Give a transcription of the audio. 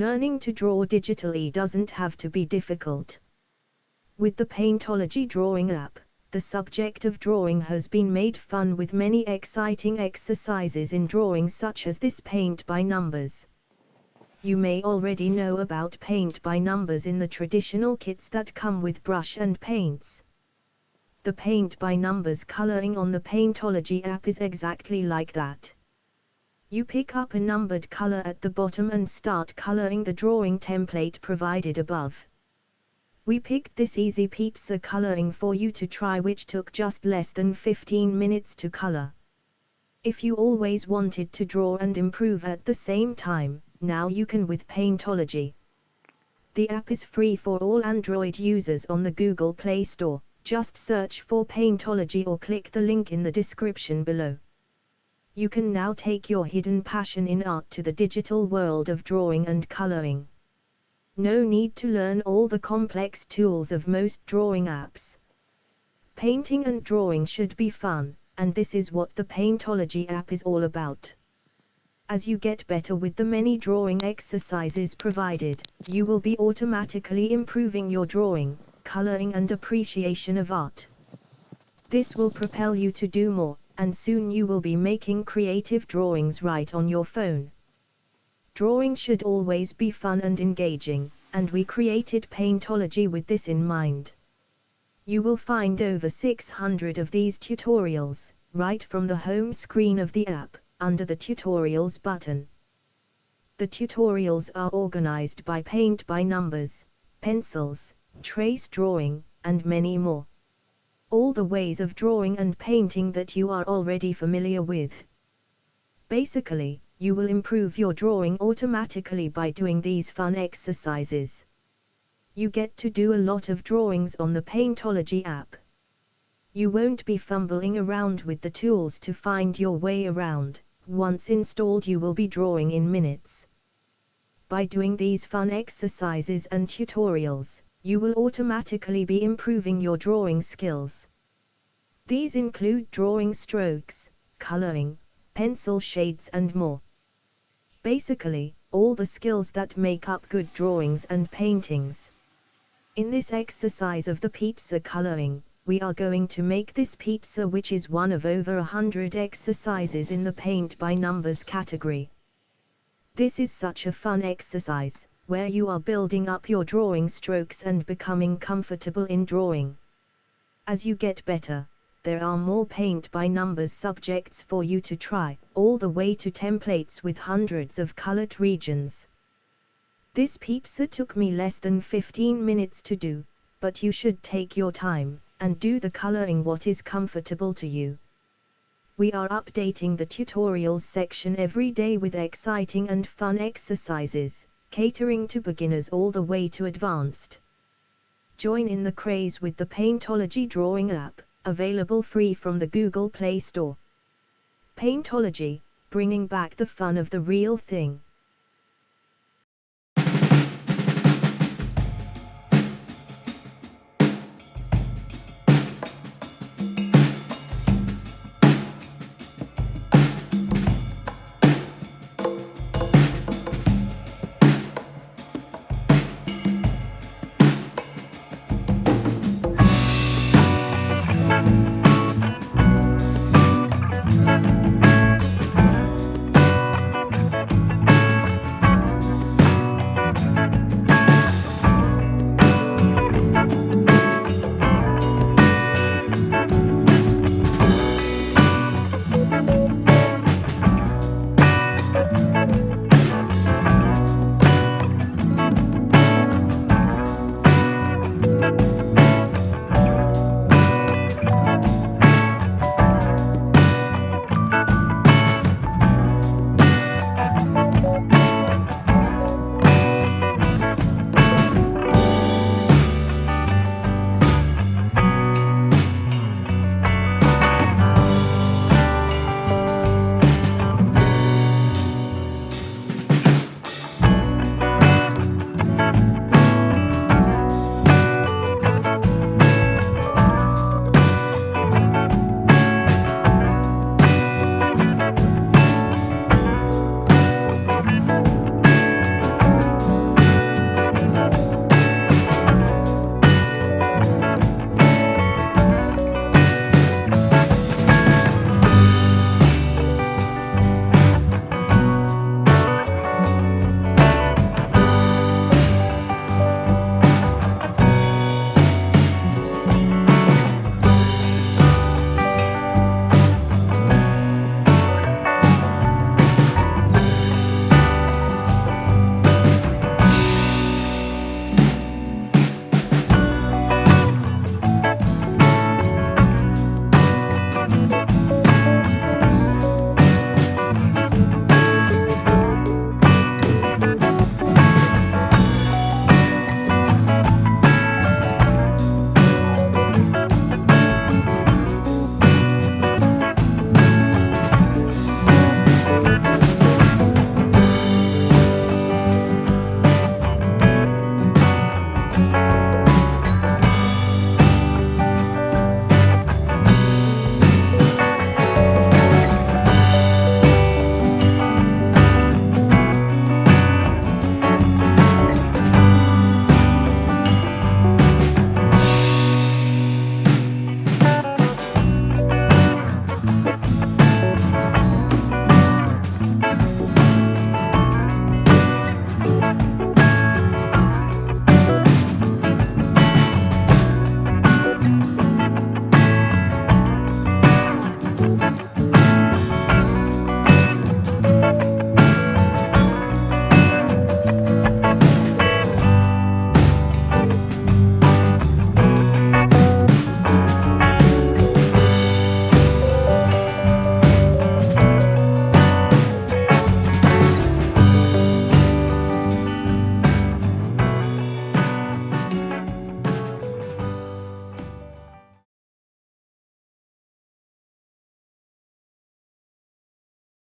Learning to draw digitally doesn't have to be difficult. With the Paintology drawing app, the subject of drawing has been made fun with many exciting exercises in drawing, such as this paint by numbers. You may already know about paint by numbers in the traditional kits that come with brush and paints. The paint by numbers coloring on the Paintology app is exactly like that. You pick up a numbered color at the bottom and start coloring the drawing template provided above. We picked this easy pizza coloring for you to try, which took just less than 15 minutes to color. If you always wanted to draw and improve at the same time, now you can with Paintology. The app is free for all Android users on the Google Play Store. Just search for Paintology or click the link in the description below. You can now take your hidden passion in art to the digital world of drawing and coloring. No need to learn all the complex tools of most drawing apps. Painting and drawing should be fun, and this is what the Paintology app is all about. As you get better with the many drawing exercises provided, you will be automatically improving your drawing, coloring and appreciation of art. This will propel you to do more, and soon you will be making creative drawings right on your phone. Drawing should always be fun and engaging, and we created Paintology with this in mind. You will find over 600 of these tutorials, right from the home screen of the app, under the Tutorials button. The tutorials are organized by paint by numbers, pencils, trace drawing, and many more. All the ways of drawing and painting that you are already familiar with. Basically, you will improve your drawing automatically by doing these fun exercises. You get to do a lot of drawings on the Paintology app. You won't be fumbling around with the tools to find your way around. Once installed, you will be drawing in minutes. By doing these fun exercises and tutorials, you will automatically be improving your drawing skills. These include drawing strokes, coloring, pencil shades and more. Basically, all the skills that make up good drawings and paintings. In this exercise of the pizza coloring, we are going to make this pizza, which is one of over 100 exercises in the paint by numbers category. This is such a fun exercise, where you are building up your drawing strokes and becoming comfortable in drawing. As you get better, there are more paint by numbers subjects for you to try, all the way to templates with hundreds of colored regions. This pizza took me less than 15 minutes to do, but you should take your time, and do the coloring what is comfortable to you. We are updating the tutorials section every day with exciting and fun exercises, catering to beginners all the way to advanced. Join in the craze with the Paintology drawing app, available free from the Google Play Store. Paintology, bringing back the fun of the real thing.